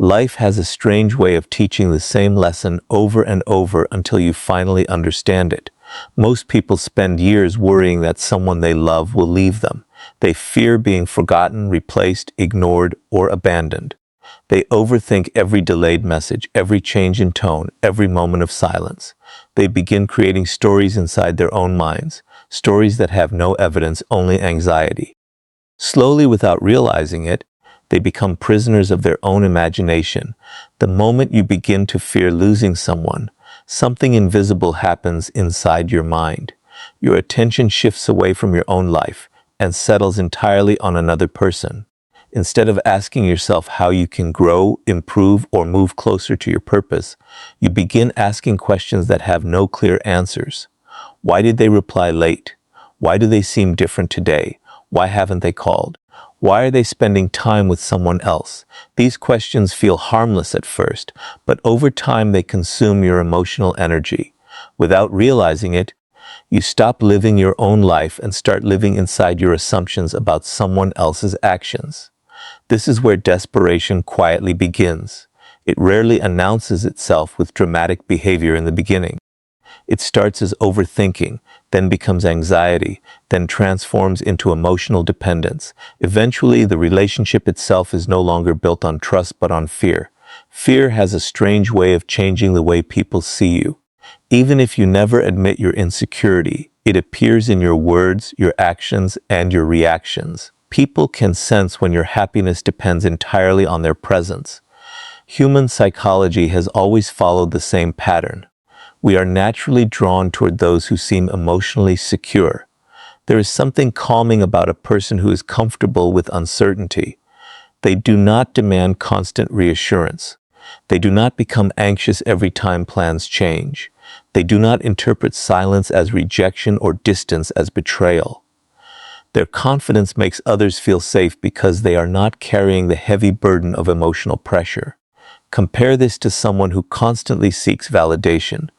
Life has a strange way of teaching the same lesson over and over until you finally understand it. Most people spend years worrying that someone they love will leave them. They fear being forgotten, replaced, ignored, or abandoned. They overthink every delayed message, every change in tone, every moment of silence. They begin creating stories inside their own minds, stories that have no evidence, only anxiety. Slowly, without realizing it, they become prisoners of their own imagination. The moment you begin to fear losing someone, something invisible happens inside your mind. Your attention shifts away from your own life and settles entirely on another person. Instead of asking yourself how you can grow, improve, or move closer to your purpose, you begin asking questions that have no clear answers. Why did they reply late? Why do they seem different today? Why haven't they called? Why are they spending time with someone else? These questions feel harmless at first, but over time they consume your emotional energy. Without realizing it, you stop living your own life and start living inside your assumptions about someone else's actions. This is where desperation quietly begins. It rarely announces itself with dramatic behavior in the beginning. It starts as overthinking, then becomes anxiety, then transforms into emotional dependence. Eventually, the relationship itself is no longer built on trust but on fear. Fear has a strange way of changing the way people see you. Even if you never admit your insecurity, it appears in your words, your actions, and your reactions. People can sense when your happiness depends entirely on their presence. Human psychology has always followed the same pattern. We are naturally drawn toward those who seem emotionally secure. There is something calming about a person who is comfortable with uncertainty. They do not demand constant reassurance. They do not become anxious every time plans change. They do not interpret silence as rejection or distance as betrayal. Their confidence makes others feel safe because they are not carrying the heavy burden of emotional pressure. Compare this to someone who constantly seeks validation.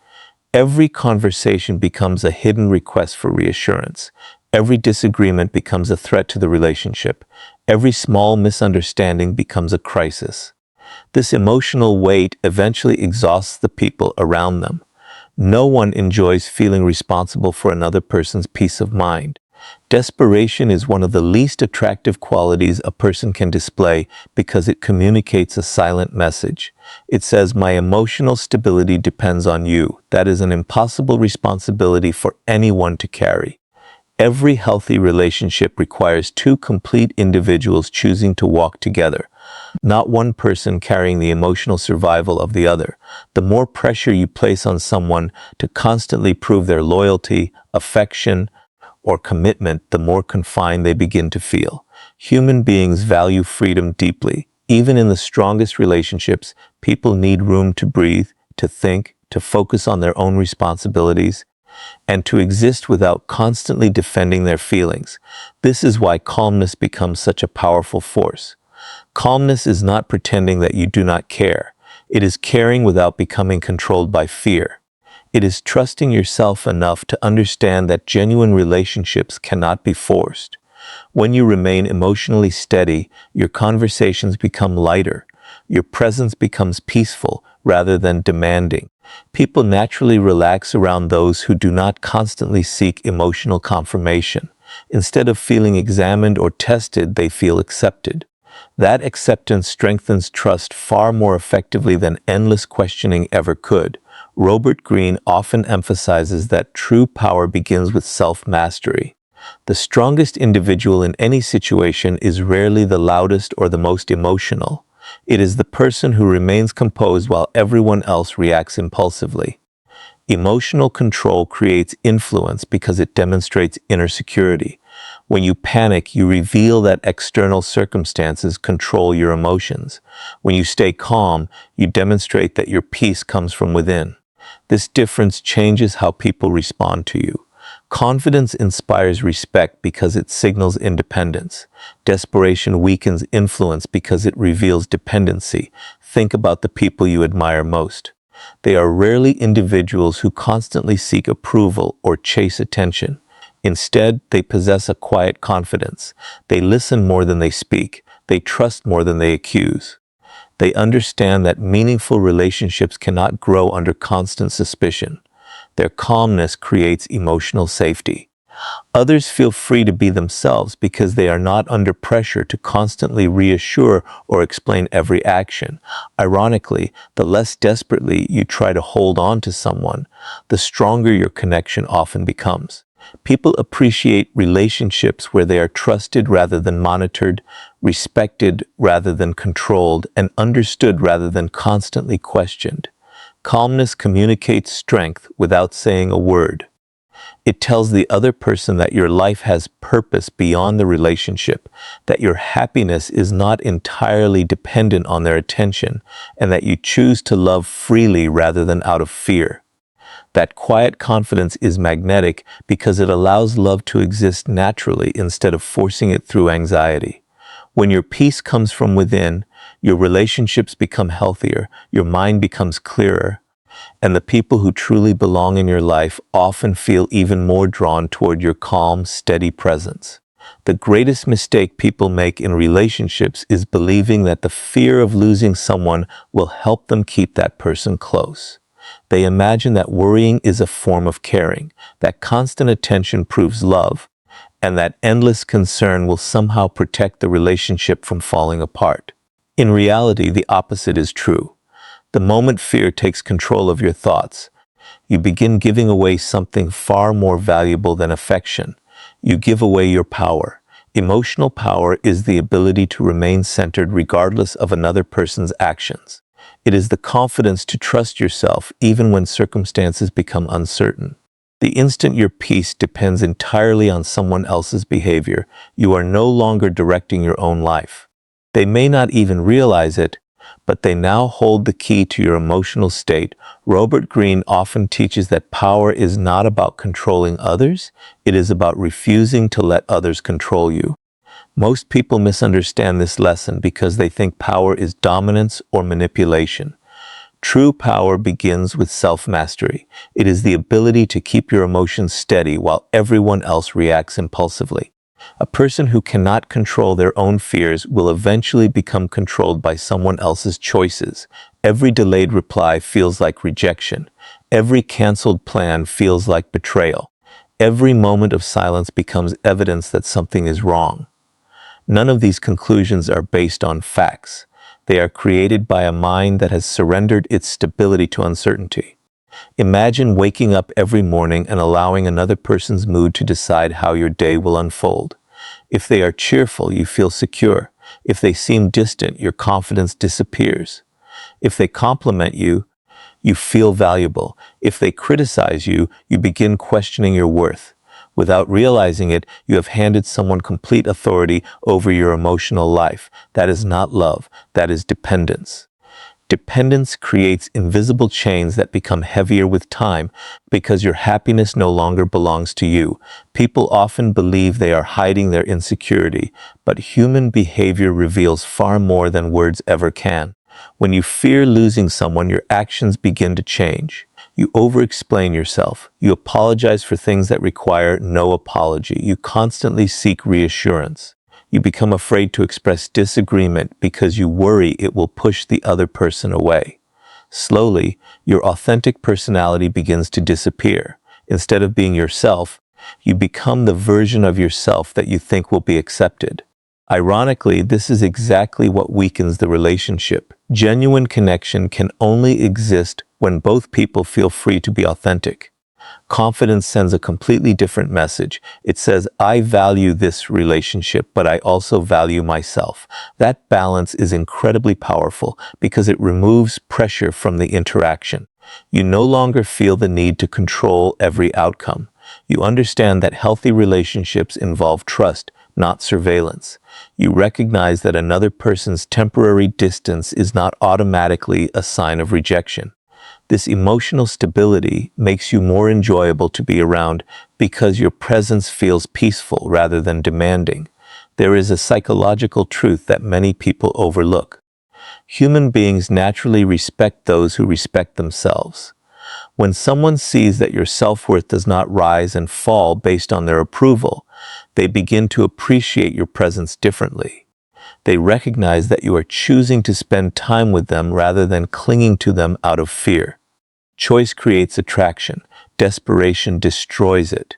Every conversation becomes a hidden request for reassurance. Every disagreement becomes a threat to the relationship. Every small misunderstanding becomes a crisis. This emotional weight eventually exhausts the people around them. No one enjoys feeling responsible for another person's peace of mind. Desperation is one of the least attractive qualities a person can display because it communicates a silent message. It says, "My emotional stability depends on you." That is an impossible responsibility for anyone to carry. Every healthy relationship requires two complete individuals choosing to walk together, not one person carrying the emotional survival of the other. The more pressure you place on someone to constantly prove their loyalty, affection, or commitment, the more confined they begin to feel. Human beings value freedom deeply. Even in the strongest relationships, people need room to breathe, to think, to focus on their own responsibilities, and to exist without constantly defending their feelings. This is why calmness becomes such a powerful force. Calmness is not pretending that you do not care. It is caring without becoming controlled by fear. It is trusting yourself enough to understand that genuine relationships cannot be forced. When you remain emotionally steady, your conversations become lighter. Your presence becomes peaceful rather than demanding. People naturally relax around those who do not constantly seek emotional confirmation. Instead of feeling examined or tested, they feel accepted. That acceptance strengthens trust far more effectively than endless questioning ever could. Robert Greene often emphasizes that true power begins with self-mastery. The strongest individual in any situation is rarely the loudest or the most emotional. It is the person who remains composed while everyone else reacts impulsively. Emotional control creates influence because it demonstrates inner security. When you panic, you reveal that external circumstances control your emotions. When you stay calm, you demonstrate that your peace comes from within. This difference changes how people respond to you. Confidence inspires respect because it signals independence. Desperation weakens influence because it reveals dependency. Think about the people you admire most. They are rarely individuals who constantly seek approval or chase attention. Instead, they possess a quiet confidence. They listen more than they speak. They trust more than they accuse. They understand that meaningful relationships cannot grow under constant suspicion. Their calmness creates emotional safety. Others feel free to be themselves because they are not under pressure to constantly reassure or explain every action. Ironically, the less desperately you try to hold on to someone, the stronger your connection often becomes. People appreciate relationships where they are trusted rather than monitored, respected rather than controlled, and understood rather than constantly questioned. Calmness communicates strength without saying a word. It tells the other person that your life has purpose beyond the relationship, that your happiness is not entirely dependent on their attention, and that you choose to love freely rather than out of fear. That quiet confidence is magnetic because it allows love to exist naturally instead of forcing it through anxiety. When your peace comes from within, your relationships become healthier, your mind becomes clearer, and the people who truly belong in your life often feel even more drawn toward your calm, steady presence. The greatest mistake people make in relationships is believing that the fear of losing someone will help them keep that person close. They imagine that worrying is a form of caring, that constant attention proves love, and that endless concern will somehow protect the relationship from falling apart. In reality, the opposite is true. The moment fear takes control of your thoughts, you begin giving away something far more valuable than affection. You give away your power. Emotional power is the ability to remain centered regardless of another person's actions. It is the confidence to trust yourself even when circumstances become uncertain. The instant your peace depends entirely on someone else's behavior, you are no longer directing your own life. They may not even realize it, but they now hold the key to your emotional state. Robert Greene often teaches that power is not about controlling others, it is about refusing to let others control you. Most people misunderstand this lesson because they think power is dominance or manipulation. True power begins with self-mastery. It is the ability to keep your emotions steady while everyone else reacts impulsively. A person who cannot control their own fears will eventually become controlled by someone else's choices. Every delayed reply feels like rejection. Every canceled plan feels like betrayal. Every moment of silence becomes evidence that something is wrong. None of these conclusions are based on facts. They are created by a mind that has surrendered its stability to uncertainty. Imagine waking up every morning and allowing another person's mood to decide how your day will unfold. If they are cheerful, you feel secure. If they seem distant, your confidence disappears. If they compliment you, you feel valuable. If they criticize you, you begin questioning your worth. Without realizing it, you have handed someone complete authority over your emotional life. That is not love, that is dependence. Dependence creates invisible chains that become heavier with time because your happiness no longer belongs to you. People often believe they are hiding their insecurity, but human behavior reveals far more than words ever can. When you fear losing someone, your actions begin to change. You over-explain yourself. You apologize for things that require no apology. You constantly seek reassurance. You become afraid to express disagreement because you worry it will push the other person away. Slowly, your authentic personality begins to disappear. Instead of being yourself, you become the version of yourself that you think will be accepted. Ironically, this is exactly what weakens the relationship. Genuine connection can only exist when both people feel free to be authentic. Confidence sends a completely different message. It says, I value this relationship, but I also value myself. That balance is incredibly powerful because it removes pressure from the interaction. You no longer feel the need to control every outcome. You understand that healthy relationships involve trust, not surveillance. You recognize that another person's temporary distance is not automatically a sign of rejection. This emotional stability makes you more enjoyable to be around because your presence feels peaceful rather than demanding. There is a psychological truth that many people overlook. Human beings naturally respect those who respect themselves. When someone sees that your self-worth does not rise and fall based on their approval, they begin to appreciate your presence differently. They recognize that you are choosing to spend time with them rather than clinging to them out of fear. Choice creates attraction. Desperation destroys it.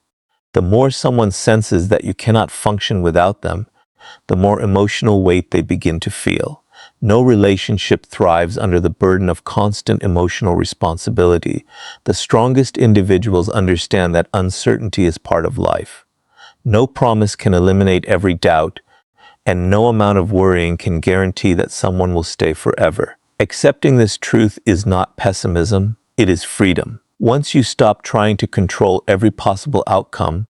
The more someone senses that you cannot function without them, the more emotional weight they begin to feel. No relationship thrives under the burden of constant emotional responsibility. The strongest individuals understand that uncertainty is part of life. No promise can eliminate every doubt, and no amount of worrying can guarantee that someone will stay forever. Accepting this truth is not pessimism, it is freedom. Once you stop trying to control every possible outcome,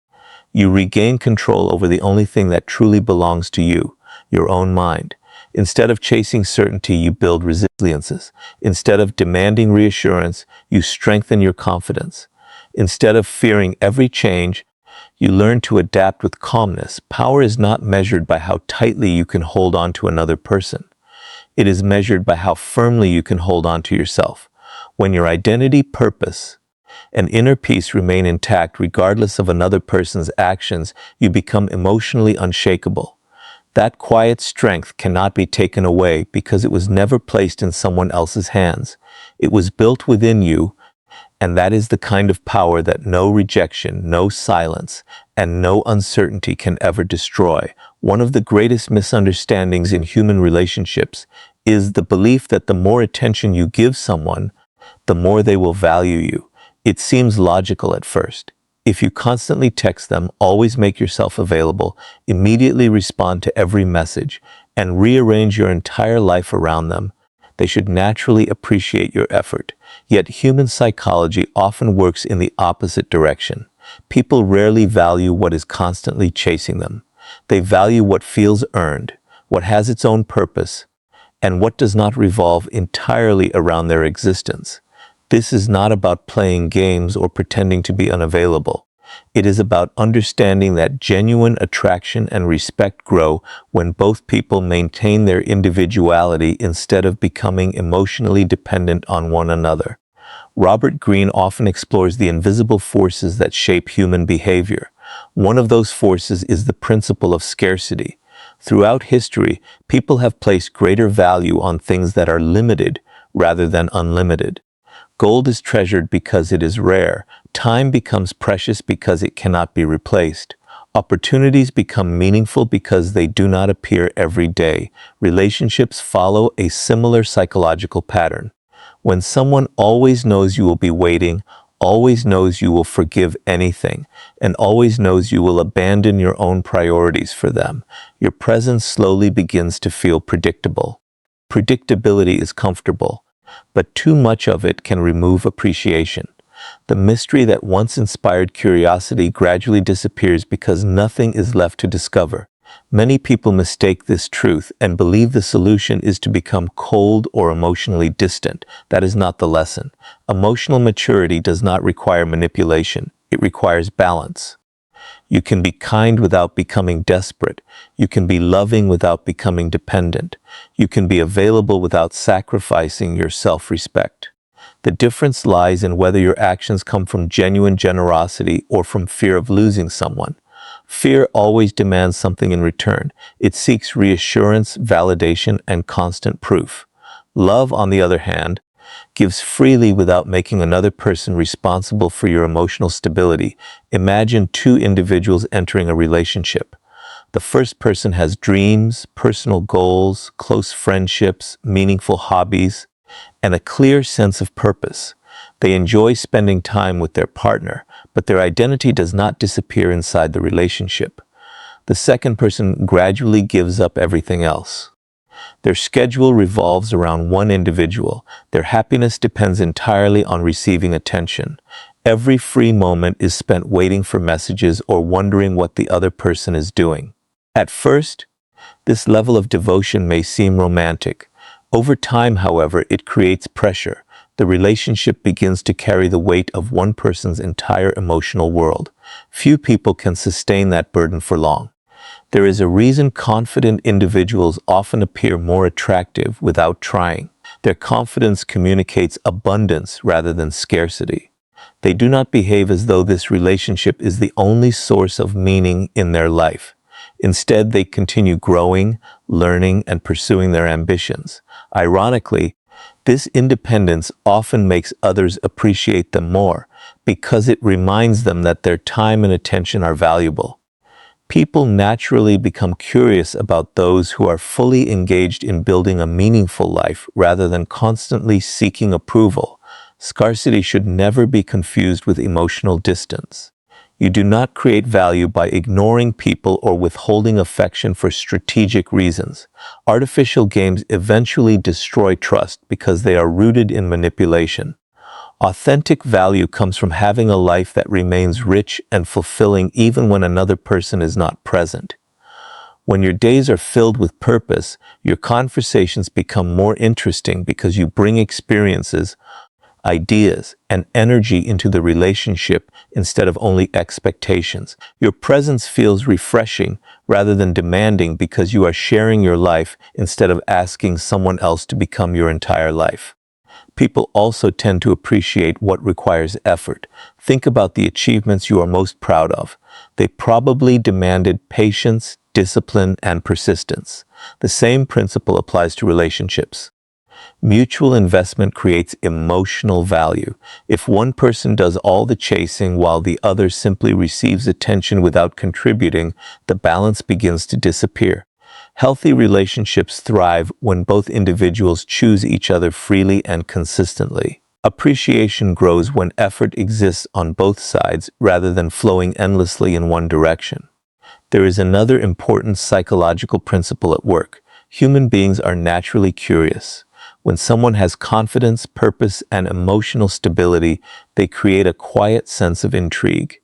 you regain control over the only thing that truly belongs to you, your own mind. Instead of chasing certainty, you build resiliences. Instead of demanding reassurance, you strengthen your confidence. Instead of fearing every change, you learn to adapt with calmness. Power is not measured by how tightly you can hold on to another person. It is measured by how firmly you can hold on to yourself. When your identity, purpose, and inner peace remain intact regardless of another person's actions, you become emotionally unshakable. That quiet strength cannot be taken away because it was never placed in someone else's hands. It was built within you, and that is the kind of power that no rejection, no silence, and no uncertainty can ever destroy. One of the greatest misunderstandings in human relationships is the belief that the more attention you give someone, the more they will value you. It seems logical at first. If you constantly text them, always make yourself available, immediately respond to every message, and rearrange your entire life around them, they should naturally appreciate your effort. Yet human psychology often works in the opposite direction. People rarely value what is constantly chasing them. They value what feels earned, what has its own purpose, and what does not revolve entirely around their existence. This is not about playing games or pretending to be unavailable. It is about understanding that genuine attraction and respect grow when both people maintain their individuality instead of becoming emotionally dependent on one another. Robert Greene often explores the invisible forces that shape human behavior. One of those forces is the principle of scarcity. Throughout history, people have placed greater value on things that are limited rather than unlimited. Gold is treasured because it is rare. Time becomes precious because it cannot be replaced. Opportunities become meaningful because they do not appear every day. Relationships follow a similar psychological pattern. When someone always knows you will be waiting, always knows you will forgive anything, and always knows you will abandon your own priorities for them, your presence slowly begins to feel predictable. Predictability is comfortable, but too much of it can remove appreciation. The mystery that once inspired curiosity gradually disappears because nothing is left to discover. Many people mistake this truth and believe the solution is to become cold or emotionally distant. That is not the lesson. Emotional maturity does not require manipulation. It requires balance. You can be kind without becoming desperate. You can be loving without becoming dependent. You can be available without sacrificing your self-respect. The difference lies in whether your actions come from genuine generosity or from fear of losing someone. Fear always demands something in return. It seeks reassurance, validation, and constant proof. Love, on the other hand, gives freely without making another person responsible for your emotional stability. Imagine two individuals entering a relationship. The first person has dreams, personal goals, close friendships, meaningful hobbies, and a clear sense of purpose. They enjoy spending time with their partner, but their identity does not disappear inside the relationship. The second person gradually gives up everything else. Their schedule revolves around one individual. Their happiness depends entirely on receiving attention. Every free moment is spent waiting for messages or wondering what the other person is doing. At first, this level of devotion may seem romantic. Over time, however, it creates pressure. The relationship begins to carry the weight of one person's entire emotional world. Few people can sustain that burden for long. There is a reason confident individuals often appear more attractive without trying. Their confidence communicates abundance rather than scarcity. They do not behave as though this relationship is the only source of meaning in their life. Instead, they continue growing, learning, and pursuing their ambitions. Ironically, this independence often makes others appreciate them more because it reminds them that their time and attention are valuable. People naturally become curious about those who are fully engaged in building a meaningful life rather than constantly seeking approval. Scarcity should never be confused with emotional distance. You do not create value by ignoring people or withholding affection for strategic reasons. Artificial games eventually destroy trust because they are rooted in manipulation. Authentic value comes from having a life that remains rich and fulfilling even when another person is not present. When your days are filled with purpose, your conversations become more interesting because you bring experiences, ideas, and energy into the relationship instead of only expectations. Your presence feels refreshing rather than demanding because you are sharing your life instead of asking someone else to become your entire life. People also tend to appreciate what requires effort. Think about the achievements you are most proud of. They probably demanded patience, discipline, and persistence. The same principle applies to relationships. Mutual investment creates emotional value. If one person does all the chasing while the other simply receives attention without contributing, the balance begins to disappear. Healthy relationships thrive when both individuals choose each other freely and consistently. Appreciation grows when effort exists on both sides rather than flowing endlessly in one direction. There is another important psychological principle at work. Human beings are naturally curious. When someone has confidence, purpose, and emotional stability, they create a quiet sense of intrigue.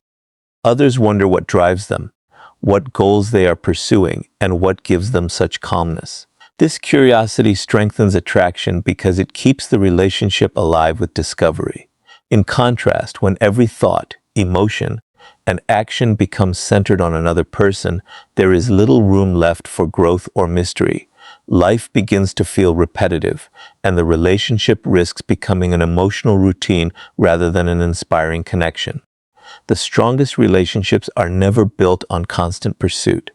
Others wonder what drives them, what goals they are pursuing, and what gives them such calmness. This curiosity strengthens attraction because it keeps the relationship alive with discovery. In contrast, when every thought, emotion, and action becomes centered on another person, there is little room left for growth or mystery. Life begins to feel repetitive, and the relationship risks becoming an emotional routine rather than an inspiring connection. The strongest relationships are never built on constant pursuit.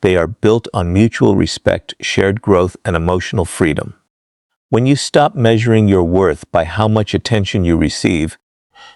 They are built on mutual respect, shared growth, and emotional freedom. When you stop measuring your worth by how much attention you receive,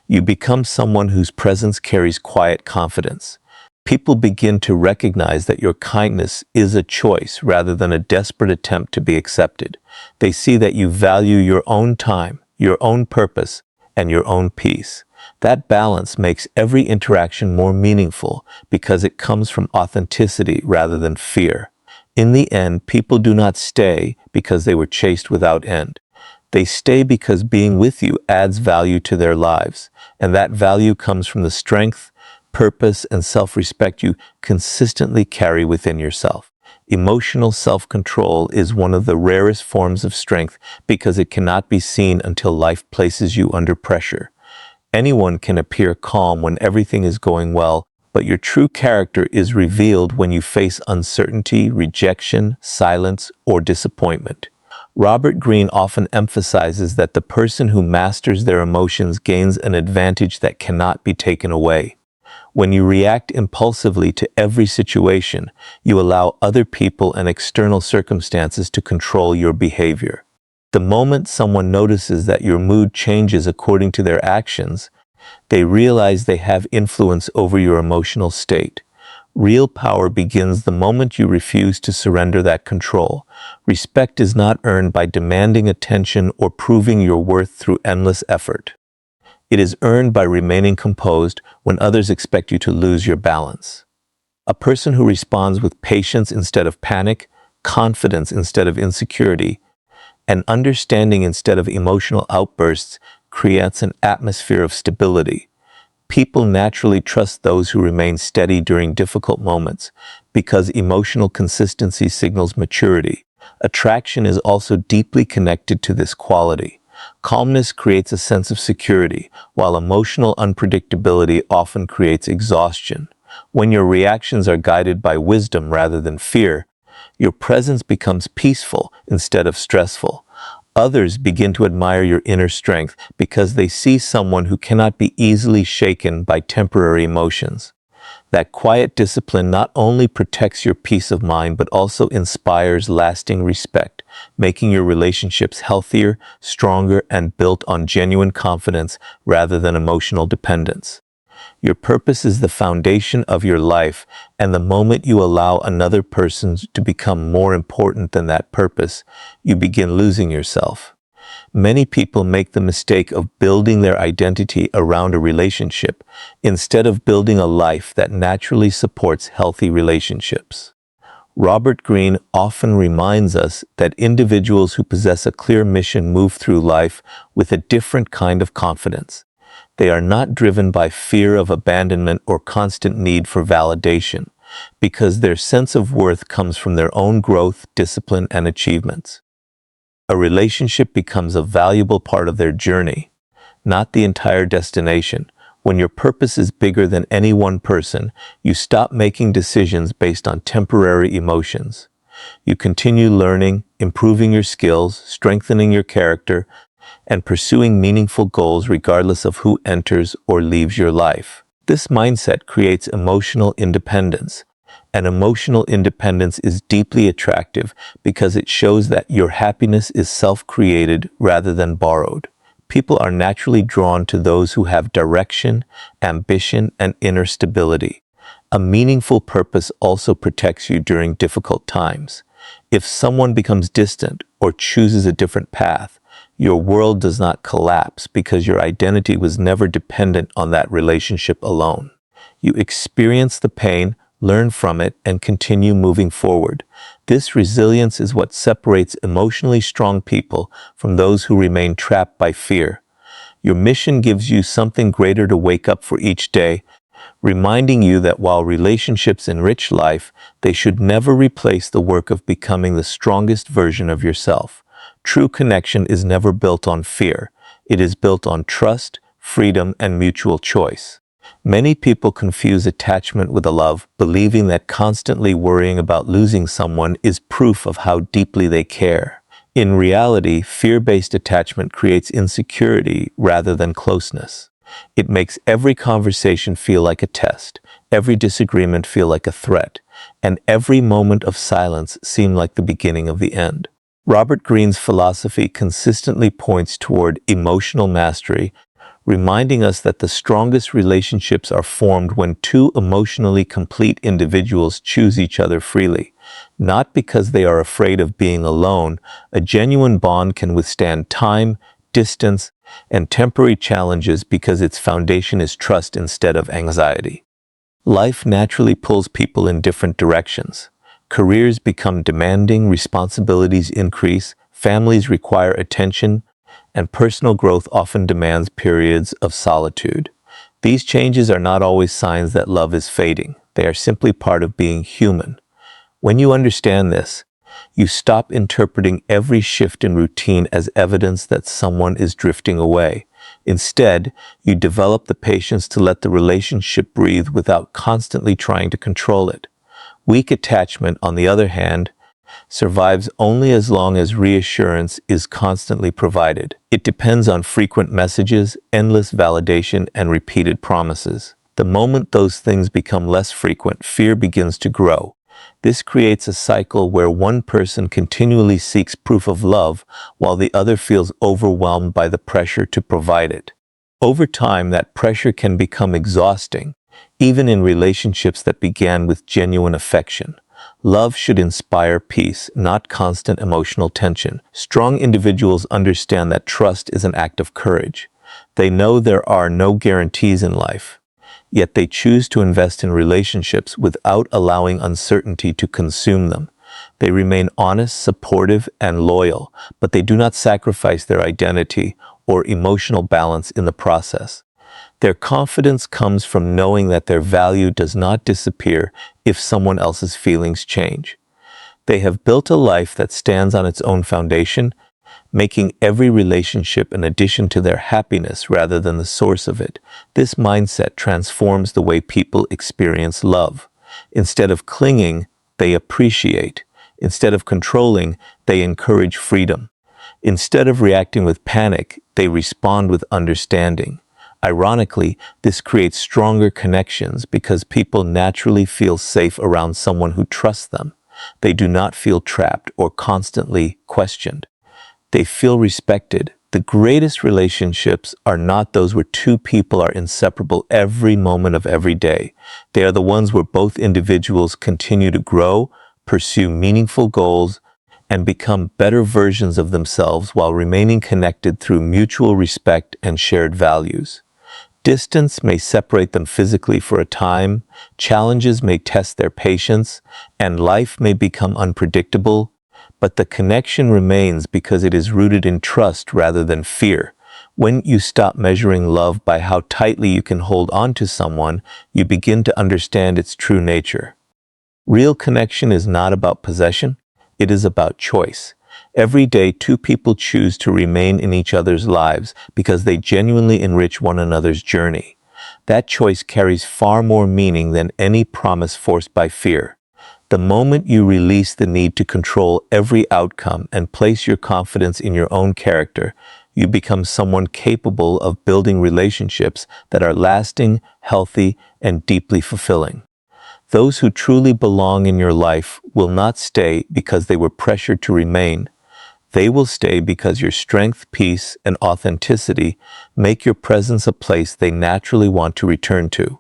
you become someone whose presence carries quiet confidence. People begin to recognize that your kindness is a choice rather than a desperate attempt to be accepted. They see that you value your own time, your own purpose, and your own peace. That balance makes every interaction more meaningful because it comes from authenticity rather than fear. In the end, people do not stay because they were chased without end. They stay because being with you adds value to their lives, and that value comes from the strength, purpose, and self-respect you consistently carry within yourself. Emotional self-control is one of the rarest forms of strength because it cannot be seen until life places you under pressure. Anyone can appear calm when everything is going well, but your true character is revealed when you face uncertainty, rejection, silence, or disappointment. Robert Greene often emphasizes that the person who masters their emotions gains an advantage that cannot be taken away. When you react impulsively to every situation, you allow other people and external circumstances to control your behavior. The moment someone notices that your mood changes according to their actions, they realize they have influence over your emotional state. Real power begins the moment you refuse to surrender that control. Respect is not earned by demanding attention or proving your worth through endless effort. It is earned by remaining composed when others expect you to lose your balance. A person who responds with patience instead of panic, confidence instead of insecurity, and understanding instead of emotional outbursts creates an atmosphere of stability. People naturally trust those who remain steady during difficult moments because emotional consistency signals maturity. Attraction is also deeply connected to this quality. Calmness creates a sense of security, while emotional unpredictability often creates exhaustion. When your reactions are guided by wisdom rather than fear, your presence becomes peaceful instead of stressful. Others begin to admire your inner strength because they see someone who cannot be easily shaken by temporary emotions. That quiet discipline not only protects your peace of mind, but also inspires lasting respect, making your relationships healthier, stronger, and built on genuine confidence rather than emotional dependence. Your purpose is the foundation of your life, and the moment you allow another person to become more important than that purpose, you begin losing yourself. Many people make the mistake of building their identity around a relationship instead of building a life that naturally supports healthy relationships. Robert Greene often reminds us that individuals who possess a clear mission move through life with a different kind of confidence. They are not driven by fear of abandonment or constant need for validation, because their sense of worth comes from their own growth, discipline, and achievements. A relationship becomes a valuable part of their journey, not the entire destination. When your purpose is bigger than any one person, you stop making decisions based on temporary emotions. You continue learning, improving your skills, strengthening your character, and pursuing meaningful goals regardless of who enters or leaves your life. This mindset creates emotional independence. And emotional independence is deeply attractive because it shows that your happiness is self-created rather than borrowed. People are naturally drawn to those who have direction, ambition, and inner stability. A meaningful purpose also protects you during difficult times. If someone becomes distant or chooses a different path, your world does not collapse because your identity was never dependent on that relationship alone. You experience the pain, learn from it, and continue moving forward. This resilience is what separates emotionally strong people from those who remain trapped by fear. Your mission gives you something greater to wake up for each day, reminding you that while relationships enrich life, they should never replace the work of becoming the strongest version of yourself. True connection is never built on fear. It is built on trust, freedom, and mutual choice. Many people confuse attachment with a love, believing that constantly worrying about losing someone is proof of how deeply they care. In reality, fear-based attachment creates insecurity rather than closeness. It makes every conversation feel like a test, every disagreement feel like a threat, and every moment of silence seem like the beginning of the end. Robert Greene's philosophy consistently points toward emotional mastery, reminding us that the strongest relationships are formed when two emotionally complete individuals choose each other freely. Not because they are afraid of being alone, a genuine bond can withstand time, distance, and temporary challenges because its foundation is trust instead of anxiety. Life naturally pulls people in different directions. Careers become demanding, responsibilities increase, families require attention, and personal growth often demands periods of solitude. These changes are not always signs that love is fading. They are simply part of being human. When you understand this, you stop interpreting every shift in routine as evidence that someone is drifting away. Instead, you develop the patience to let the relationship breathe without constantly trying to control it. Weak attachment, on the other hand, survives only as long as reassurance is constantly provided. It depends on frequent messages, endless validation, and repeated promises. The moment those things become less frequent, fear begins to grow. This creates a cycle where one person continually seeks proof of love while the other feels overwhelmed by the pressure to provide it. Over time, that pressure can become exhausting, even in relationships that began with genuine affection. Love should inspire peace, not constant emotional tension. Strong individuals understand that trust is an act of courage. They know there are no guarantees in life, yet they choose to invest in relationships without allowing uncertainty to consume them. They remain honest, supportive, and loyal, but they do not sacrifice their identity or emotional balance in the process. Their confidence comes from knowing that their value does not disappear if someone else's feelings change. They have built a life that stands on its own foundation, making every relationship an addition to their happiness rather than the source of it. This mindset transforms the way people experience love. Instead of clinging, they appreciate. Instead of controlling, they encourage freedom. Instead of reacting with panic, they respond with understanding. Ironically, this creates stronger connections because people naturally feel safe around someone who trusts them. They do not feel trapped or constantly questioned. They feel respected. The greatest relationships are not those where two people are inseparable every moment of every day. They are the ones where both individuals continue to grow, pursue meaningful goals, and become better versions of themselves while remaining connected through mutual respect and shared values. Distance may separate them physically for a time, challenges may test their patience, and life may become unpredictable, but the connection remains because it is rooted in trust rather than fear. When you stop measuring love by how tightly you can hold on to someone, you begin to understand its true nature. Real connection is not about possession, it is about choice. Every day, two people choose to remain in each other's lives because they genuinely enrich one another's journey. That choice carries far more meaning than any promise forced by fear. The moment you release the need to control every outcome and place your confidence in your own character, you become someone capable of building relationships that are lasting, healthy, and deeply fulfilling. Those who truly belong in your life will not stay because they were pressured to remain. They will stay because your strength, peace, and authenticity make your presence a place they naturally want to return to.